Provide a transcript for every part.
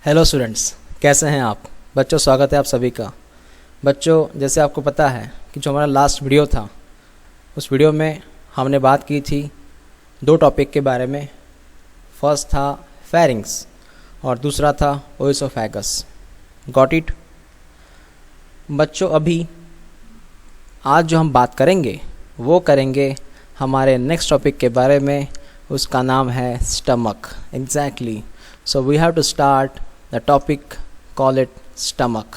Hello students, कैसे हैं आप बच्चों। स्वागत है आप सभी का। बच्चों, जैसे आपको पता है कि जो हमारा लास्ट वीडियो था, उस वीडियो में हमने बात की थी दो टॉपिक के बारे में। फर्स्ट था फेरिंग्स और दूसरा था ओएसोफेगस। गॉट इट बच्चों। अभी आज जो हम बात करेंगे वो करेंगे हमारे नेक्स्ट टॉपिक के बारे में। उसका नाम है stomach. Exactly. So we have to start the topic, call it stomach.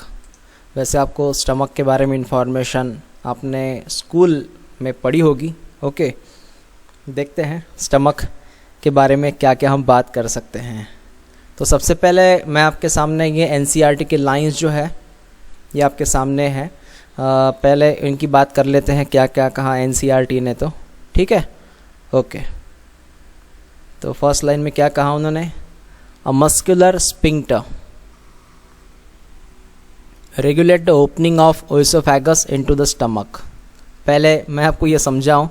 वैसे आपको स्टमक के बारे में इंफॉर्मेशन आपने स्कूल में पढ़ी होगी। ओके, देखते हैं स्टमक के बारे में क्या क्या हम बात कर सकते हैं। तो सबसे पहले मैं आपके सामने ये एनसीईआरटी की लाइंस जो है ये आपके सामने है। पहले इनकी बात कर लेते हैं क्या क्या कहा एनसीईआरटी ने। तो ठीक है, ओके। तो फर्स्ट लाइन में क्या कहा उन्होंने? A muscular sphincter regulate the opening of oesophagus into the stomach। पहले मैं आपको ये समझाऊं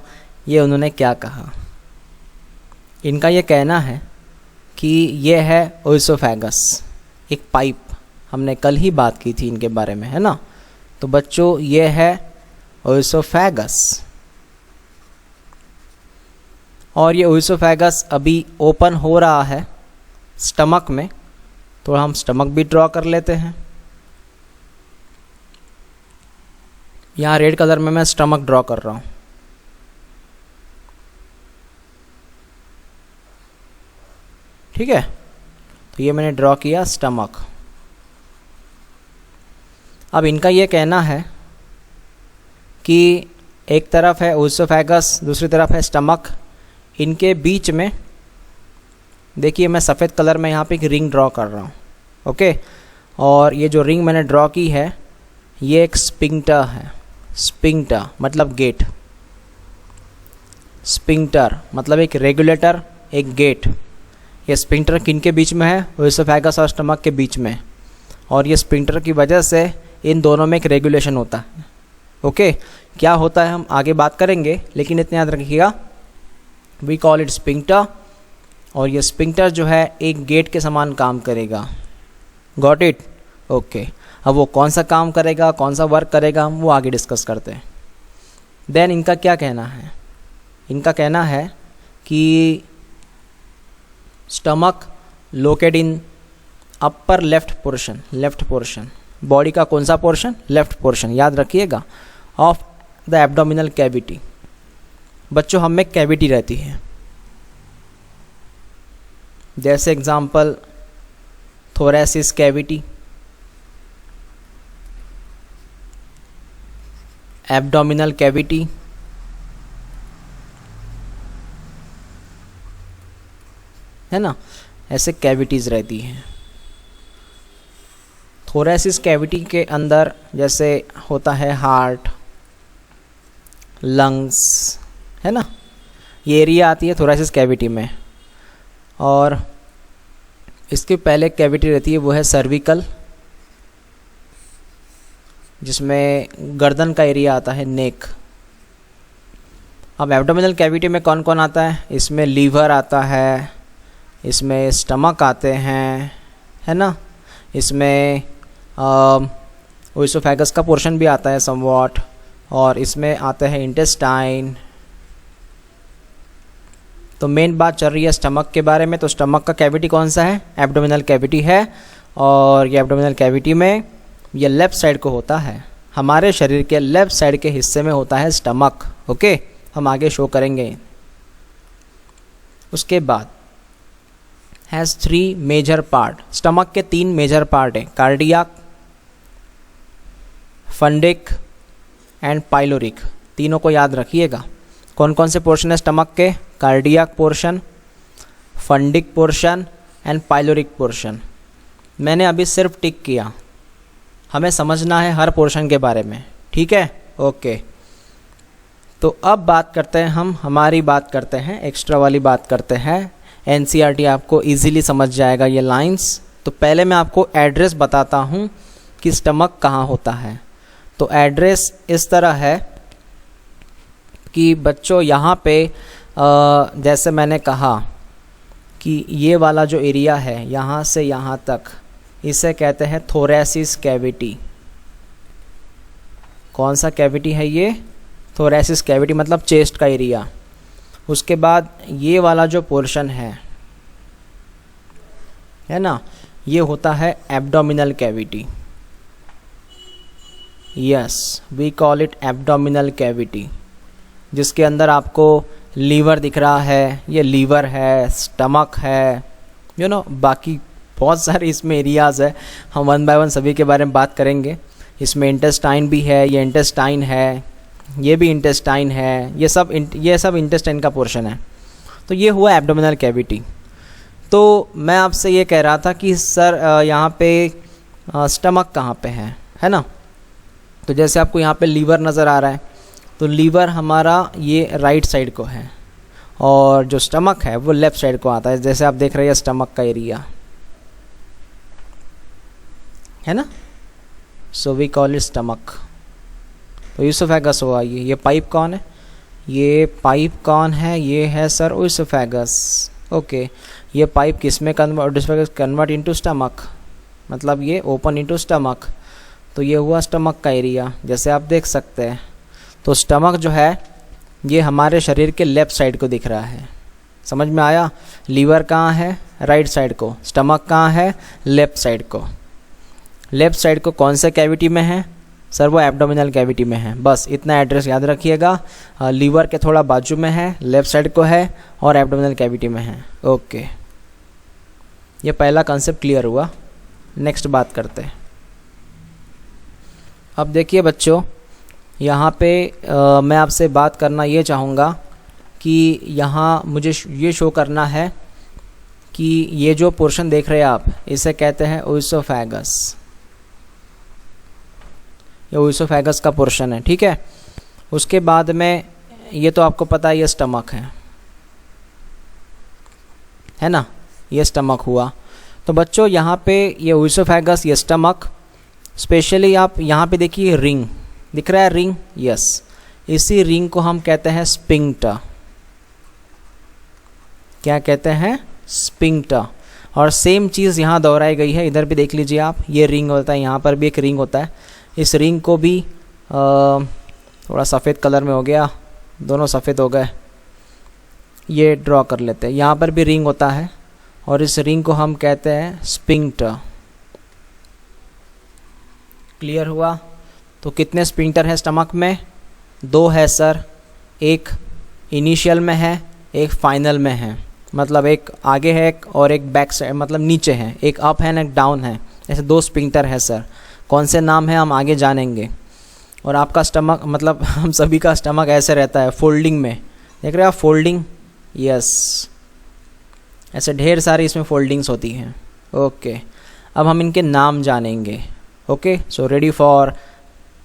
ये उन्होंने क्या कहा। इनका ये कहना है कि ये है ओएसोफेगस, एक पाइप। हमने कल ही बात की थी इनके बारे में, है ना। तो बच्चों ये है ओएसोफेगस और ये ओएसोफेगस अभी ओपन हो रहा है स्टमक में। तो हम स्टमक भी ड्रॉ कर लेते हैं। यहाँ रेड कलर में मैं स्टमक ड्रॉ कर रहा हूँ। ठीक है, तो ये मैंने ड्रॉ किया स्टमक। अब इनका ये कहना है कि एक तरफ है ओएसोफेगस, दूसरी तरफ है स्टमक। इनके बीच में देखिए मैं सफ़ेद कलर में यहाँ पे एक रिंग ड्रॉ कर रहा हूँ। ओके, और ये जो रिंग मैंने ड्रॉ की है ये एक स्पिंक्टर है। स्पिंक्टर मतलब गेट। स्पिंक्टर मतलब एक रेगुलेटर, एक गेट। ये स्पिंक्टर किनके बीच में है? ओएसोफेगस और स्टमक के बीच में। और ये स्पिंक्टर की वजह से इन दोनों में एक रेगुलेशन होता है। ओके, क्या होता है हम आगे बात करेंगे, लेकिन इतना याद रखिएगा, वी कॉल इट स्पिंक्टर। और ये स्पिंक्टर जो है एक गेट के समान काम करेगा। Got it? ओके। अब वो कौन सा काम करेगा, कौन सा वर्क करेगा, हम वो आगे डिस्कस करते हैं। देन इनका क्या कहना है? इनका कहना है कि stomach locate in upper left portion. Left portion body का कौन सा पोर्शन? लेफ्ट पोर्शन, याद रखिएगा, ऑफ द एब्डोमिनल कैविटी। बच्चों हम में कैविटी रहती है, जैसे एग्जाम्पल थोरैसिस कैविटी, एब्डोमिनल कैविटी, है ना। ऐसे कैविटीज़ रहती हैं। थोरैसिस कैविटी के अंदर जैसे होता है हार्ट, लंग्स, है ना। ये एरिया आती है थोरैसिस कैविटी में। और इसके पहले कैविटी रहती है वो है सर्विकल, जिसमें गर्दन का एरिया आता है, नेक। अब एब्डोमिनल कैविटी में कौन कौन आता है? इसमें लीवर आता है, इसमें स्टमक आते हैं, है ना। इसमें ओएसोफेगस का पोर्शन भी आता है समवॉट, और इसमें आते हैं इंटेस्टाइन। तो मेन बात चल रही है स्टमक के बारे में। तो स्टमक का कैविटी कौन सा है? एब्डोमिनल कैविटी है। और ये एब्डोमिनल कैविटी में ये लेफ़्ट साइड को होता है। हमारे शरीर के लेफ़्ट साइड के हिस्से में होता है स्टमक। ओके, हम आगे शो करेंगे। उसके बाद हैज़ 3 मेजर पार्ट। स्टमक के 3 मेजर पार्ट हैं, कार्डियक, फंडिक एंड पाइलोरिक। तीनों को याद रखिएगा। कौन कौन से पोर्शन है स्टमक के? Cardiac portion, fundic portion and pyloric portion. मैंने अभी सिर्फ टिक किया, हमें समझना है हर पोर्शन के बारे में। ठीक है, ओके। तो अब बात करते हैं हम, हमारी बात करते हैं, एक्स्ट्रा वाली बात करते हैं। एनसीईआरटी आपको इजीली समझ जाएगा ये लाइंस। तो पहले मैं आपको एड्रेस बताता हूँ कि स्टमक कहाँ होता है। तो एड्रेस इस तरह है कि बच्चों यहाँ पे जैसे मैंने कहा कि ये वाला जो एरिया है यहाँ से यहाँ तक इसे कहते हैं थोरैसिस कैविटी। कौन सा कैविटी है ये? थोरैसिस कैविटी, मतलब चेस्ट का एरिया। उसके बाद ये वाला जो पोर्शन है ना, ये होता है abdominal cavity. Yes, we call it abdominal cavity, जिसके अंदर आपको लीवर दिख रहा है, ये लीवर है, स्टमक है, बाकी बहुत सारे इसमें एरियाज़ है। हम वन बाय वन सभी के बारे में बात करेंगे। इसमें इंटेस्टाइन भी है, ये इंटेस्टाइन है, ये भी इंटेस्टाइन है, ये सब इंटेस्टाइन का पोर्शन है। तो ये हुआ एब्डोमिनल कैविटी। तो मैं आपसे ये कह रहा था कि सर यहाँ पे स्टमक कहाँ पे है ना? तो जैसे आपको यहाँ पे लीवर नज़र आ रहा है, तो लीवर हमारा ये राइट साइड को है और जो स्टमक है वो लेफ़्ट साइड को आता है। जैसे आप देख रहे हैं स्टमक का एरिया है ना, so we call it stomach. तो ईसोफेगस हुआ ये पाइप कौन है? ये पाइप कौन है? ये है सर ईसोफेगस। ओके, ये पाइप किस में कन्वर्ट इनटू स्टमक, मतलब ये ओपन इनटू स्टमक। तो ये हुआ स्टमक का एरिया, जैसे आप देख सकते हैं। तो स्टमक जो है ये हमारे शरीर के लेफ़्ट साइड को दिख रहा है। समझ में आया? लीवर कहाँ है? राइट साइड को। स्टमक कहाँ है? लेफ़्ट साइड को। लेफ़्ट साइड को कौन से कैविटी में है सर? वो एब्डोमिनल कैविटी में है। बस इतना एड्रेस याद रखिएगा। लीवर के थोड़ा बाजू में है, लेफ़्ट साइड को है और एब्डोमिनल कैविटी में है। ओके, ये पहला कंसेप्ट क्लियर हुआ। नेक्स्ट बात करते हैं। अब देखिए बच्चों, यहाँ पे मैं आपसे बात करना ये चाहूँगा कि यहाँ मुझे ये शो करना है कि ये जो पोर्शन देख रहे हैं आप, इसे कहते हैं ओइसोफेगस। ये ओइसोफेगस का पोर्शन है, ठीक है। उसके बाद में ये तो आपको पता है ये स्टमक है ना, ये स्टमक हुआ। तो बच्चों यहाँ पे ये ओइसोफेगस, ये स्टमक, स्पेशली आप यहाँ पे देखिए रिंग दिख रहा है, रिंग। यस, इसी रिंग को हम कहते हैं स्पिंक्टर। क्या कहते हैं? स्पिंक्टर। और सेम चीज़ यहाँ दोहराई गई है, इधर भी देख लीजिए आप, ये रिंग होता है, यहाँ पर भी एक रिंग होता है। इस रिंग को भी थोड़ा सफ़ेद कलर में हो गया, दोनों सफ़ेद हो गए, ये ड्रॉ कर लेते हैं। यहाँ पर भी रिंग होता है और इस रिंग को हम कहते हैं स्पिंक्टर। क्लियर हुआ? तो कितने स्पिंक्टर है स्टमक में? 2 है सर। एक इनिशियल में है, एक फाइनल में है, मतलब एक आगे है और एक बैक साइड, मतलब नीचे है, एक अप है ना एक डाउन है। ऐसे 2 स्पिंक्टर है सर। कौन से नाम है हम आगे जानेंगे। और आपका स्टमक, मतलब हम सभी का स्टमक ऐसे रहता है फोल्डिंग में, देख रहे हैं आप, फोल्डिंग। यस, ऐसे ढेर सारी इसमें फोल्डिंग्स होती हैं। ओके, अब हम इनके नाम जानेंगे। Okay, so ready for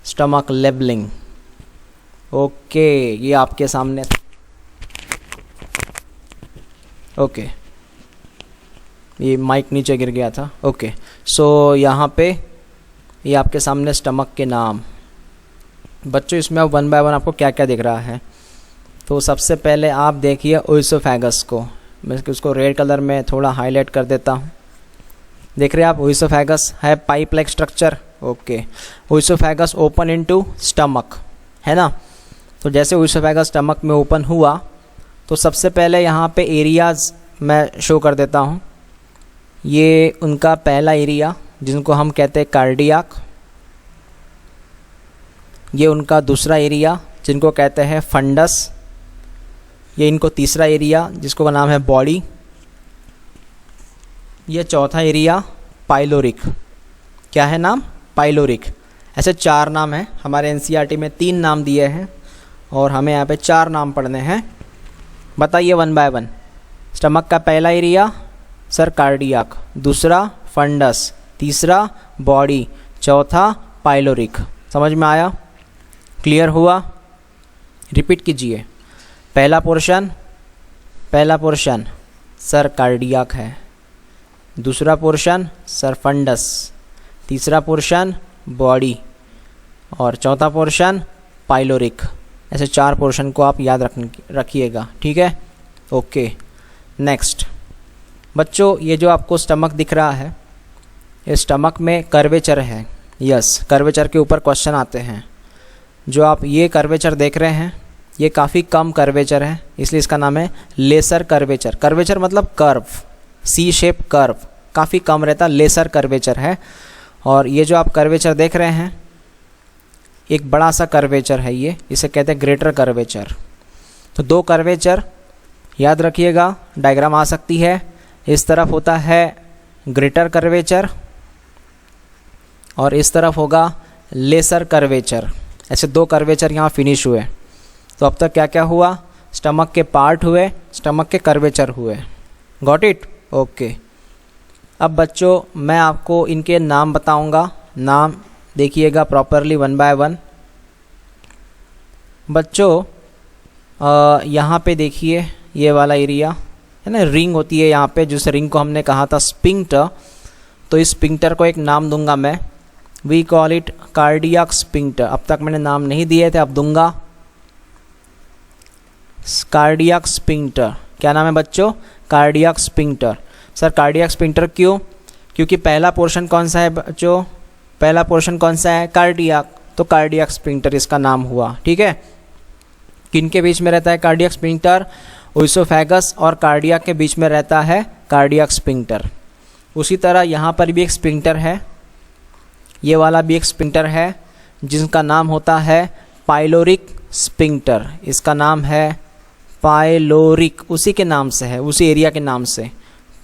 stomach labelling. Okay, ये आपके सामने। ओके, ये माइक नीचे गिर गया था। ओके, सो यहाँ पे ये आपके सामने स्टमक के नाम। बच्चों इसमें अब वन बाय वन आपको क्या क्या दिख रहा है। तो सबसे पहले आप देखिए ओइसोफेगस को, मैं उसको रेड कलर में थोड़ा हाईलाइट कर देता हूँ। देख रहे हैं आप, ओइसोफेगस है pipe like structure. Okay, oesophagus open into stomach, है ना। तो जैसे ओइसोफेगस स्टमक में ओपन हुआ तो सबसे पहले यहाँ पे एरियाज़ मैं शो कर देता हूँ। ये उनका पहला एरिया जिनको हम कहते हैं कार्डियाक। ये उनका दूसरा एरिया जिनको कहते हैं फंडस। ये इनको तीसरा एरिया जिसको का नाम है बॉडी। ये चौथा एरिया पाइलोरिक। क्या है नाम? पाइलोरिक। ऐसे 4 नाम हैं। हमारे एनसीईआरटी में 3 नाम दिए हैं और हमें यहाँ पे 4 नाम पढ़ने हैं। बताइए वन बाय वन। स्टमक का पहला एरिया सर कार्डियाक, दूसरा फंडस, तीसरा बॉडी, चौथा पाइलोरिक। समझ में आया? क्लियर हुआ? रिपीट कीजिए। पहला पोर्शन सर कार्डियाक है, दूसरा पोर्शन सर फंडस, तीसरा पोर्शन बॉडी और चौथा पोर्शन पाइलोरिक। ऐसे 4 पोर्शन को आप याद रखिएगा, ठीक है। ओके, नेक्स्ट बच्चों, ये जो आपको स्टमक दिख रहा है स्टमक में कर्वेचर है। यस, कर्वेचर के ऊपर क्वेश्चन आते हैं। जो आप ये कर्वेचर देख रहे हैं ये काफ़ी कम कर्वेचर है, इसलिए इसका नाम है लेसर कर्वेचर। कर्वेचर मतलब कर्व, सी शेप कर्व, काफ़ी कम रहता, लेसर कर्वेचर है। और ये जो आप कर्वेचर देख रहे हैं एक बड़ा सा कर्वेचर है, ये इसे कहते हैं ग्रेटर कर्वेचर। तो दो कर्वेचर याद रखिएगा, डायग्राम आ सकती है। इस तरफ होता है ग्रेटर कर्वेचर और इस तरफ होगा लेसर कर्वेचर। ऐसे दो कर्वेचर यहाँ फिनिश हुए। तो अब तक क्या क्या हुआ, स्टमक के पार्ट हुए, स्टमक के कर्वेचर हुए। Got it? ओके। अब बच्चों मैं आपको इनके नाम बताऊंगा, नाम देखिएगा प्रॉपरली वन बाय वन। बच्चों यहाँ पे देखिए ये वाला एरिया है ना, रिंग होती है यहाँ पे, जिस रिंग को हमने कहा था स्पिंक्टर। तो इस स्पिंक्टर को एक नाम दूंगा मैं, we call it cardiac sphincter. अब तक मैंने नाम नहीं दिए थे, अब दूंगा कार्डियक स्पिंक्टर। क्या नाम है बच्चों? Cardiac sphincter. Sir cardiac sphincter क्यों? क्योंकि पहला पोर्शन कौन सा है बच्चों? पहला पोर्शन कौन सा है? कार्डियक। तो कार्डियक स्पिंक्टर इसका नाम हुआ। ठीक है, किन के बीच में रहता है कार्डियक स्पिंक्टर? ओइसोफेगस और कार्डियक के बीच में रहता है कार्डियक स्पिंक्टर। उसी तरह यहाँ पर भी एक स्पिंक्टर है, ये वाला भी एक स्पिंक्टर है जिसका नाम होता है पाइलोरिक स्पिंक्टर। इसका नाम है पाइलोरिक, उसी के नाम से है, उसी एरिया के नाम से,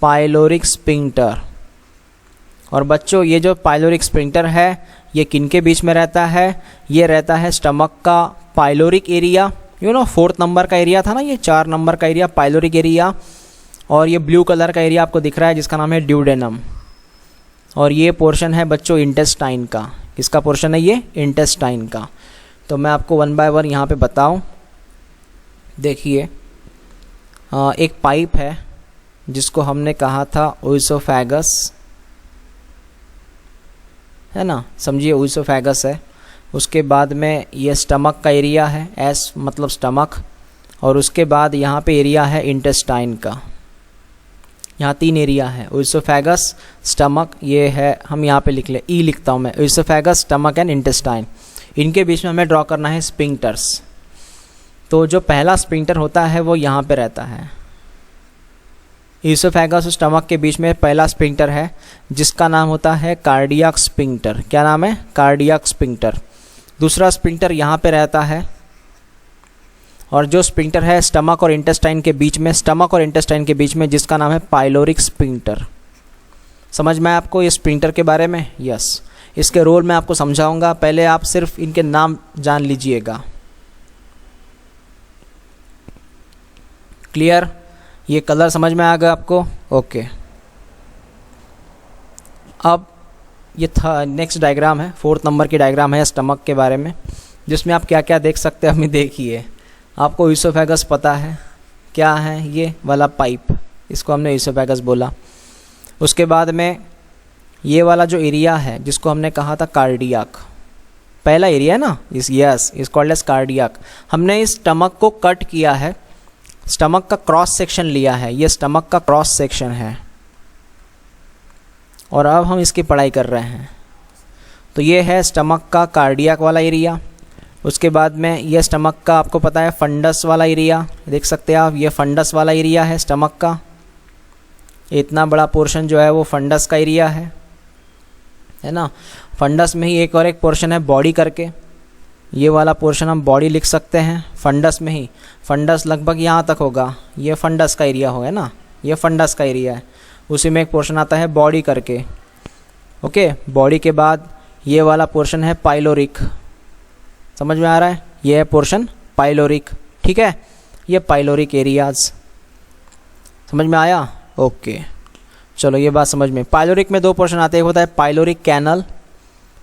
पाइलोरिक स्पिंक्टर। और बच्चों ये जो पाइलोरिक स्पिंक्टर है ये किन के बीच में रहता है? ये रहता है स्टमक का पाइलोरिक एरिया, 4 नंबर का एरिया था ना, ये 4 नंबर का एरिया पाइलोरिक एरिया। और ये ब्लू कलर का एरिया आपको दिख रहा है जिसका नाम है ड्यूडेनम। और ये पोर्शन है बच्चों इंटेस्टाइन का। किसका पोर्शन है ये? इंटेस्टाइन का। तो मैं आपको वन बाय वन यहाँ पे बताऊँ। देखिए एक पाइप है जिसको हमने कहा था ओइसोफेगस, है ना, समझिए ओइसोफेगस है। उसके बाद में ये स्टमक का एरिया है, एस मतलब स्टमक। और उसके बाद यहाँ पे एरिया है इंटेस्टाइन का। यहाँ 3 एरिया है, ओइसोफेगस, स्टमक, ये है, हम यहाँ पे लिख ले, ई लिखता हूँ मैं, ओइसोफेगस, स्टमक एंड इंटेस्टाइन। इनके बीच में हमें ड्रॉ करना है स्पिंक्टर्स। तो जो पहला स्पिंक्टर होता है वो यहाँ पे रहता है, ओइसोफेगस और स्टमक के बीच में पहला स्पिंक्टर है जिसका नाम होता है कार्डियक स्पिंक्टर। क्या नाम है? Cardiac sphincter. दूसरा स्पिंक्टर यहाँ पे रहता है, और जो स्पिंक्टर है स्टमक और इंटेस्टाइन के बीच में, स्टमक और इंटेस्टाइन के बीच में, जिसका नाम है पाइलोरिक स्पिंक्टर। समझ में आया आपको ये स्पिंक्टर के बारे में? यस। इसके रोल मैं आपको समझाऊंगा, पहले आप सिर्फ इनके नाम जान लीजिएगा। क्लियर? ये कलर समझ में आ गया आपको? ओके। अब ये था नेक्स्ट डायग्राम है, 4 नंबर की डायग्राम है स्टमक के बारे में, जिसमें आप क्या क्या देख सकते हैं हमें देखिए। आपको ओइसोफेगस पता है क्या है? ये वाला पाइप, इसको हमने ओइसोफेगस बोला। उसके बाद में ये वाला जो एरिया है जिसको हमने कहा था कार्डियक, पहला एरिया है ना, yes, is called as cardiac. हमने इस स्टमक को कट किया है, स्टमक का क्रॉस सेक्शन लिया है, ये स्टमक का क्रॉस सेक्शन है। और अब हम इसकी पढ़ाई कर रहे हैं। तो ये है स्टमक का कार्डियक वाला एरिया। उसके बाद में ये स्टमक का आपको पता है फंडस वाला एरिया, देख सकते हैं आप, ये फंडस वाला एरिया है स्टमक का। इतना बड़ा पोर्शन जो है वो फंडस का एरिया है ना। फंडस में ही एक और एक पोर्शन है बॉडी करके, ये वाला पोर्शन हम बॉडी लिख सकते हैं फंडस में ही। फंडस लगभग यहाँ तक होगा, ये फंडस का एरिया होगा ना, ये फंडस का एरिया है। उसी में एक पोर्शन आता है बॉडी करके। ओके, बॉडी के बाद ये वाला पोर्शन है पाइलोरिक, समझ में आ रहा है? ये है पोर्शन पाइलोरिक। ठीक है, ये पाइलोरिक एरियाज समझ में आया? ओके, चलो ये बात समझ में। पाइलोरिक में 2 पोर्शन आते हैं, एक होता है पाइलोरिक कैनल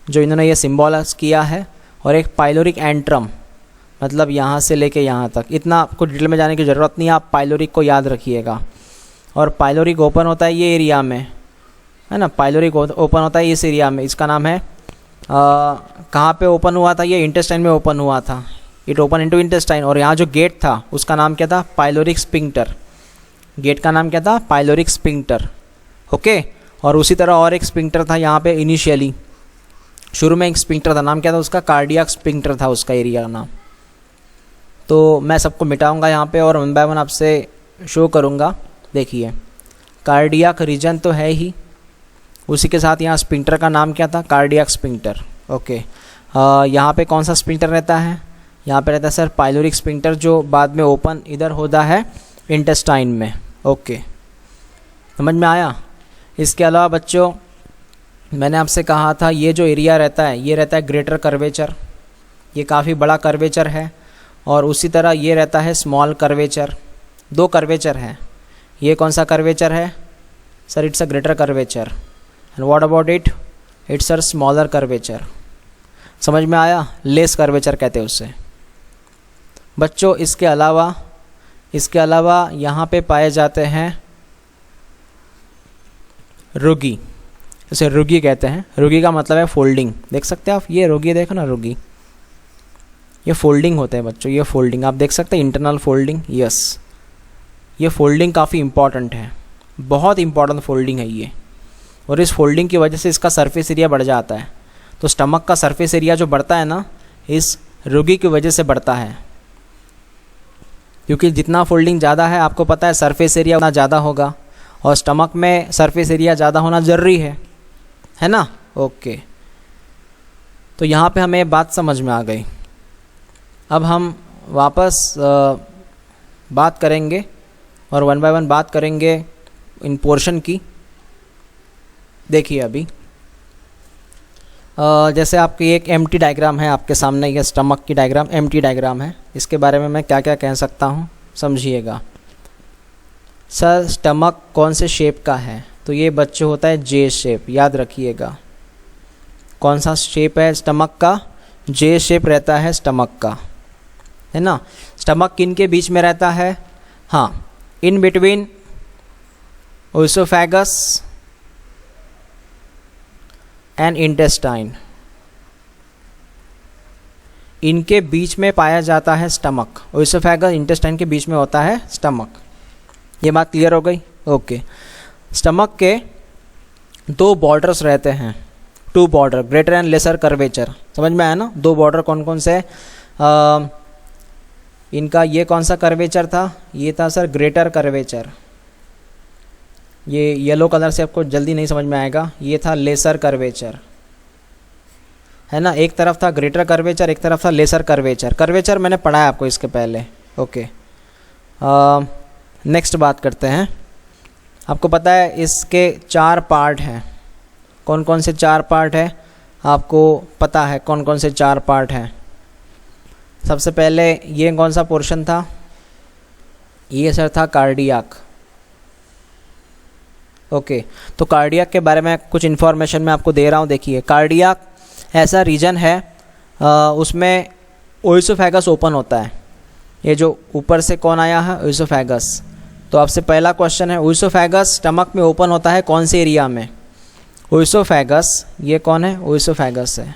जो इन्होंने ये सिम्बॉलाइज किया है, और एक पाइलोरिक एंट्रम, मतलब यहाँ से लेके यहाँ तक। इतना आपको डिटेल में जाने की ज़रूरत नहीं है, आप पाइलोरिक को याद रखिएगा। और पाइलोरिक ओपन होता है ये एरिया में, है ना, पाइलोरिक ओपन होता है इस एरिया में। इसका नाम है कहाँ पे ओपन हुआ था? ये इंटेस्टाइन में ओपन हुआ था, इट ओपन इनटू इंटेस्टाइन। और यहाँ जो गेट था उसका नाम क्या था? Pyloric sphincter. गेट का नाम क्या था? Pyloric sphincter. ओके, और उसी तरह और एक स्पिंक्टर था यहाँ पे इनिशियली, शुरू में एक स्पिंक्टर था, नाम क्या था उसका, कार्डियक स्पिंक्टर था उसका एरिया का नाम। तो मैं सबको मिटाऊंगा यहाँ पे और वन बाय वन आपसे शो करूँगा। देखिए कार्डियक रीजन तो है ही, उसी के साथ यहाँ स्पिंक्टर का नाम क्या था, कार्डियक स्पिंक्टर। ओके, यहाँ पे कौन सा स्पिंक्टर रहता है, यहाँ पे रहता है सर पाइलोरिक स्पिंक्टर, जो बाद में ओपन इधर होता है इंटेस्टाइन में। ओके, समझ में आया। इसके अलावा बच्चों मैंने आपसे कहा था ये जो एरिया रहता है ये रहता है ग्रेटर कर्वेचर, ये काफ़ी बड़ा कर्वेचर है। और उसी तरह ये रहता है स्मॉल कर्वेचर। दो कर्वेचर है, ये कौन सा कर्वेचर है sir, it's a greater curvature, and what about it, it's a smaller curvature. समझ में आया, लेस कर्वेचर कहते हैं उससे। बच्चों इसके अलावा यहाँ पे पाए जाते हैं रुगी, इसे रुगी कहते हैं। रुगी का मतलब है फोल्डिंग, देख सकते हैं आप, ये रुगी देखो ना, रुगी ये फोल्डिंग होते हैं बच्चों, ये फोल्डिंग आप देख सकते हैं, इंटरनल फोल्डिंग। यस, ये फोल्डिंग काफ़ी इंपॉर्टेंट है, बहुत इंपॉर्टेंट फोल्डिंग है ये, और इस फोल्डिंग की वजह से इसका सरफेस एरिया बढ़ जाता है। तो स्टमक का सरफेस एरिया जो बढ़ता है ना, इस रुगी की वजह से बढ़ता है, क्योंकि जितना फोल्डिंग ज़्यादा है आपको पता है सरफेस एरिया उतना ज़्यादा होगा, और स्टमक में सरफेस एरिया ज़्यादा होना ज़रूरी है ना। ओके, तो यहाँ पे हमें बात समझ में आ गई। अब हम वापस बात करेंगे और वन बाय वन बात करेंगे इन पोर्शन की। देखिए अभी जैसे आपकी एक एम्प्टी डायग्राम है आपके सामने, ये स्टमक की डायग्राम एम्प्टी डायग्राम है, इसके बारे में मैं क्या क्या कह सकता हूँ समझिएगा। सर स्टमक कौन से शेप का है, तो ये बच्चे होता है जे शेप, याद रखिएगा। कौन सा शेप है स्टमक का, जे शेप रहता है स्टमक का, है ना। स्टमक किन के बीच में रहता है, हाँ, in between oesophagus and intestine, इनके बीच में पाया जाता है स्टमक। ओइसोफेगस इंटेस्टाइन के बीच में होता है स्टमक। ये बात क्लियर हो गई। ओके, स्टमक के दो बॉर्डर्स रहते हैं, two border, greater and lesser curvature. समझ में आया ना, दो बॉर्डर कौन कौन से, इनका ये कौन सा कर्वेचर था, ये था सर ग्रेटर कर्वेचर। ये येलो कलर से आपको जल्दी नहीं समझ में आएगा, ये था लेसर कर्वेचर, है ना। एक तरफ था ग्रेटर कर्वेचर, एक तरफ था लेसर कर्वेचर। कर्वेचर मैंने पढ़ाया आपको इसके पहले। ओके, नेक्स्ट बात करते हैं। आपको पता है इसके 4 पार्ट हैं, कौन कौन से 4 पार्ट है आपको पता है, कौन कौन से 4 पार्ट हैं। सबसे पहले ये कौन सा पोर्शन था, ये सर था कार्डियक। ओके, तो कार्डियक के बारे में कुछ इन्फॉर्मेशन मैं आपको दे रहा हूँ। देखिए कार्डियक ऐसा रीजन है उसमें ओइसोफेगस ओपन होता है। ये जो ऊपर से कौन आया है, ओइसोफेगस। तो आपसे पहला क्वेश्चन है, ओइसोफेगस स्टमक में ओपन होता है कौन से एरिया में, ओइसोफेगस, ये कौन है, ओइसोफेगस है।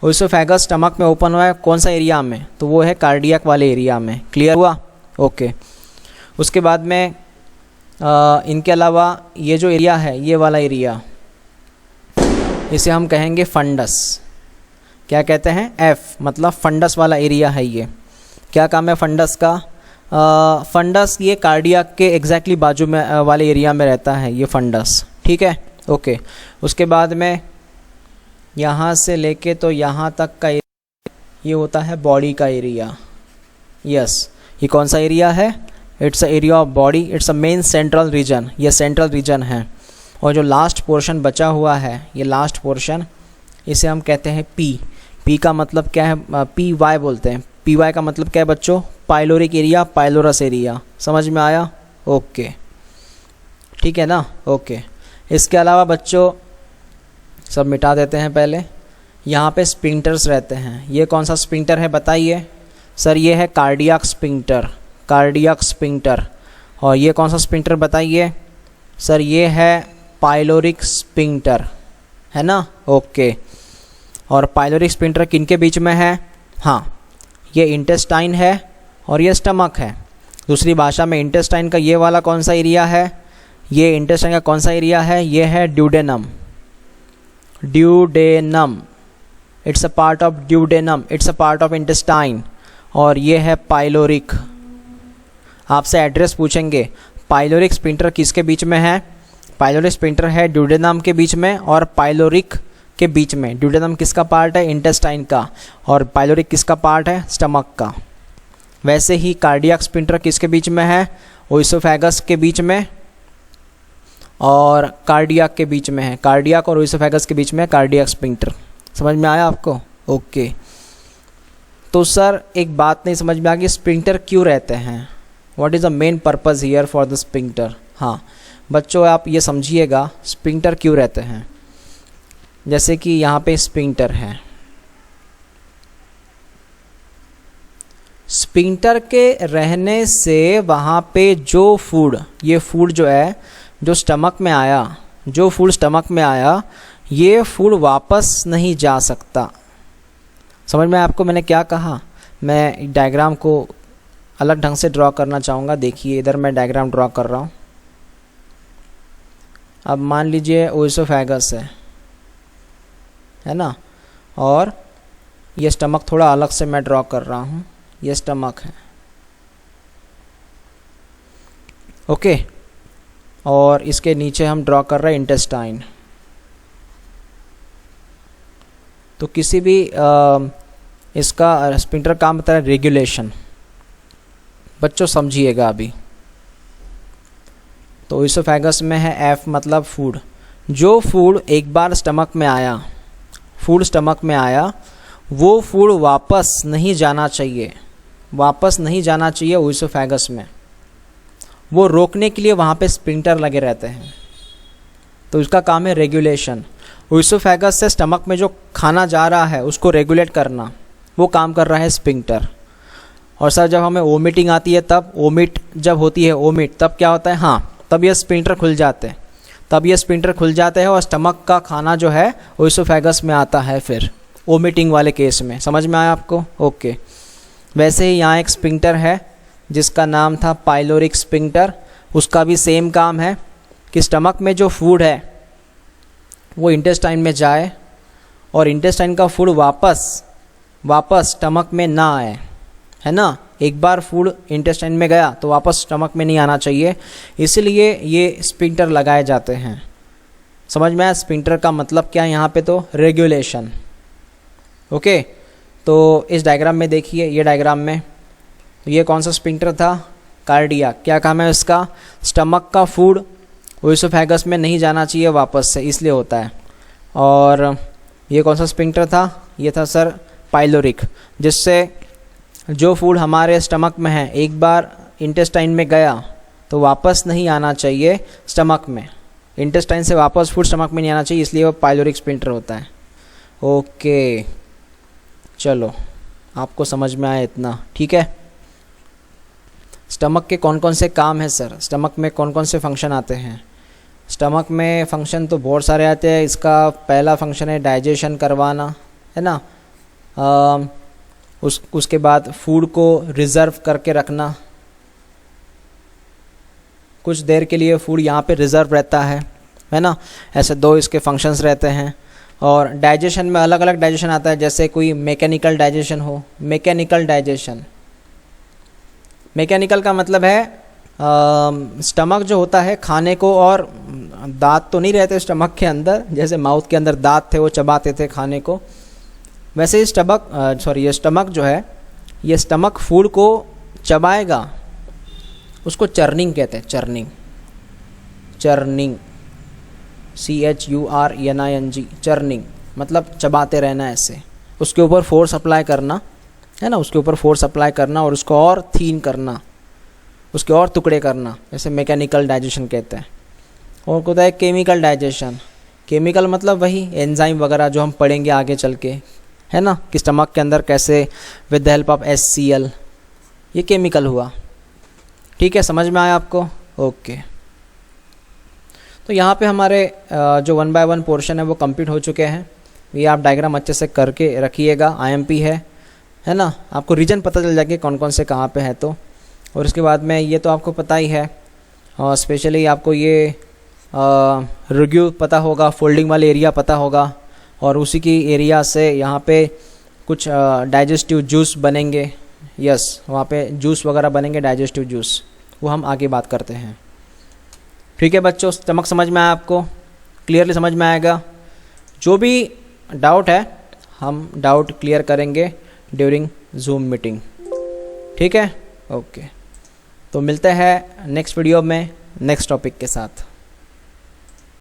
ओइसोफेगस स्टमक में ओपन हुआ है कौन सा एरिया में, तो वो है कार्डियक वाले एरिया में। क्लियर हुआ। ओके, उसके बाद में इनके अलावा ये जो एरिया है, ये वाला एरिया, इसे हम कहेंगे फंडस। क्या कहते हैं, एफ, मतलब फंडस वाला एरिया है ये। क्या काम है फंडस का, फंडस ये कार्डियक के एग्जैक्टली बाजू में वाले एरिया में रहता है ये फंडस। ठीक है। ओके, उसके बाद में यहाँ से लेके तो यहाँ तक का ये होता है बॉडी का एरिया। यस, ये कौन सा एरिया है, it's a area of body, it's a main central region, ये सेंट्रल रीजन है। और जो लास्ट पोर्शन बचा हुआ है, ये लास्ट पोर्शन, इसे हम कहते हैं पी। पी का मतलब क्या है, पी वाई बोलते हैं। पी वाई का मतलब क्या है बच्चों, पाइलोरिक एरिया, पाइलोरस एरिया। समझ में आया। ओके, ठीक है ना। ओके, इसके अलावा बच्चों सब मिटा देते हैं पहले। यहाँ पे स्पिंक्टर्स रहते हैं। ये कौन सा स्पिंक्टर है बताइए, सर ये है कार्डियक स्पिंक्टर, कार्डियक स्पिंक्टर। और ये कौन सा स्पिंक्टर बताइए, सर ये है पाइलोरिक स्पिंक्टर, है ना। ओके, और पाइलोरिक स्पिंक्टर किन के बीच में है, हाँ, ये इंटेस्टाइन है और ये स्टमक है। दूसरी भाषा में इंटेस्टाइन का ये वाला कौन सा एरिया है, ये इंटेस्टाइन का कौन सा एरिया है? ये है duodenum. Duodenum, it's a part of duodenum, it's a part of intestine. और ये है पाइलोरिक। आपसे एड्रेस पूछेंगे, पाइलोरिक स्फिंक्टर किसके बीच में है? पाइलोरिक स्फिंक्टर है ड्यूडेनम के बीच में और पाइलोरिक के बीच में। ड्यूडेनम किसका पार्ट है? इंटेस्टाइन का। और पाइलोरिक किसका पार्ट है? स्टमक का। वैसे ही कार्डियक स्फिंक्टर किसके बीच में है? ओइसोफेगस के बीच में और कार्डियक के बीच में है। कार्डियक और ओइसोफेगस के बीच में कार्डियक स्फिंक्टर। समझ में आया आपको? ओके। तो सर एक बात नहीं समझ में आ गई, स्फिंक्टर क्यों रहते हैं? What is the main purpose here for the sphincter? हाँ बच्चों, आप ये समझिएगा स्फिंक्टर क्यों रहते हैं। जैसे कि यहाँ पे स्फिंक्टर है, स्फिंक्टर के रहने से वहाँ पे जो फूड, ये फूड जो है जो स्टमक में आया, जो फूड स्टमक में आया, ये फूड वापस नहीं जा सकता। समझ में आपको मैंने क्या कहा? मैं डायग्राम को अलग ढंग से ड्रॉ करना चाहूँगा। देखिए इधर मैं डायग्राम ड्रॉ कर रहा हूँ। अब मान लीजिए ओइसोफेगस है ना, और ये स्टमक थोड़ा अलग से मैं ड्रॉ कर रहा हूँ। ये स्टमक है, ओके। और इसके नीचे हम ड्रॉ कर रहे हैं इंटेस्टाइन। तो किसी भी इसका स्फिंक्टर काम होता है रेगुलेशन। बच्चों समझिएगा अभी। तो ओइसोफेगस में है एफ मतलब फूड। जो फूड एक बार स्टमक में आया, फूड स्टमक में आया, वो फूड वापस नहीं जाना चाहिए, वापस नहीं जाना चाहिए ओइसोफेगस में। वो रोकने के लिए वहाँ पे स्फिंक्टर लगे रहते हैं। तो उसका काम है रेगुलेशन। ओइसोफेगस से स्टमक में जो खाना जा रहा है उसको रेगुलेट करना, वो काम कर रहा है स्फिंक्टर। और सर जब हमें वोमिटिंग आती है तब, वोमिट जब होती है, वोमिट तब क्या होता है? हाँ, तब ये स्फिंक्टर खुल जाते हैं, तब ये स्फिंक्टर खुल जाते हैं और स्टमक का खाना जो है ओइसोफेगस में आता है फिर वोमिटिंग वाले केस में। समझ में आया आपको? ओके। वैसे ही यहाँ एक स्फिंक्टर है जिसका नाम था पाइलोरिक स्फिंक्टर। उसका भी सेम काम है कि स्टमक में जो फूड है वो इंटेस्टाइन में जाए और इंटेस्टाइन का फूड वापस स्टमक में ना आए, है ना। एक बार फूड इंटेस्टाइन में गया तो वापस स्टमक में नहीं आना चाहिए, इसलिए ये स्फिंक्टर लगाए जाते हैं। समझ में आया? स्फिंक्टर का मतलब क्या है यहाँ पे? तो रेगुलेशन। ओके। तो इस डायग्राम में देखिए, ये डायग्राम में ये कौन सा स्फिंक्टर था? कार्डियक। क्या काम है इसका? स्टमक का फूड ओइसोफेगस में नहीं जाना चाहिए वापस से, इसलिए होता है। और ये कौन सा स्फिंक्टर था? ये था सर पाइलोरिक, जिससे जो फूड हमारे स्टमक में है एक बार इंटेस्टाइन में गया तो वापस नहीं आना चाहिए स्टमक में। इंटेस्टाइन से वापस फूड स्टमक में नहीं आना चाहिए, इसलिए वो पाइलोरिक स्फिंक्टर होता है। ओके, चलो आपको समझ में आया इतना, ठीक है। स्टमक के कौन कौन से काम हैं सर? स्टमक में कौन कौन से फंक्शन आते हैं? स्टमक में फंक्शन तो बहुत सारे आते हैं। इसका पहला फंक्शन है डाइजेशन करवाना, है ना। उसके बाद फूड को रिज़र्व करके रखना। कुछ देर के लिए फूड यहाँ पे रिज़र्व रहता है ना। ऐसे दो इसके फंक्शंस रहते हैं। और डाइजेशन में अलग अलग डाइजेशन आता है, जैसे कोई मैकेनिकल डाइजेशन हो। मैकेनिकल डाइजेशन, मैकेनिकल का मतलब है स्टमक जो होता है खाने को, और दांत तो नहीं रहते स्टमक के अंदर, जैसे माउथ के अंदर दांत थे वो चबाते थे खाने को, वैसे ही ये स्टमक जो है, ये स्टमक फूड को चबाएगा, उसको चर्निंग कहते हैं। चर्निंग, चर्निंग, CHURNING, चर्निंग मतलब चबाते रहना ऐसे। उसके ऊपर फोर्स अप्लाई करना, है ना, उसके ऊपर फोर्स अप्लाई करना और उसको और थीन करना, उसके और टुकड़े करना, जैसे मैकेनिकल डाइजेशन कहते हैं। और होता है केमिकल डाइजेशन। केमिकल मतलब वही एंजाइम वगैरह जो हम पढ़ेंगे आगे चल के, है ना, कि स्टमक के अंदर कैसे with the help of HCl, ये केमिकल हुआ। ठीक है, समझ में आया आपको? ओके। तो यहाँ पे हमारे जो 1 by 1 पोर्शन है वो कंप्लीट हो चुके हैं। ये आप डायग्राम अच्छे से करके रखिएगा। IMP है ना, आपको रीजन पता चल जाएगी कौन कौन से कहाँ पे है। तो और इसके बाद में ये तो आपको पता ही है और स्पेशली आपको ये रिव्यू पता होगा, फोल्डिंग वाले एरिया पता होगा, और उसी की एरिया से यहाँ पे कुछ डाइजेस्टिव जूस बनेंगे। यस, वहाँ पे जूस वगैरह बनेंगे, डाइजेस्टिव जूस, वो हम आगे बात करते हैं। ठीक है बच्चों, चमक समझ में आया आपको, क्लियरली समझ में आएगा। जो भी डाउट है हम डाउट क्लियर करेंगे ड्यूरिंग जूम मीटिंग। ठीक है, ओके। तो मिलते हैं नेक्स्ट वीडियो में नेक्स्ट टॉपिक के साथ।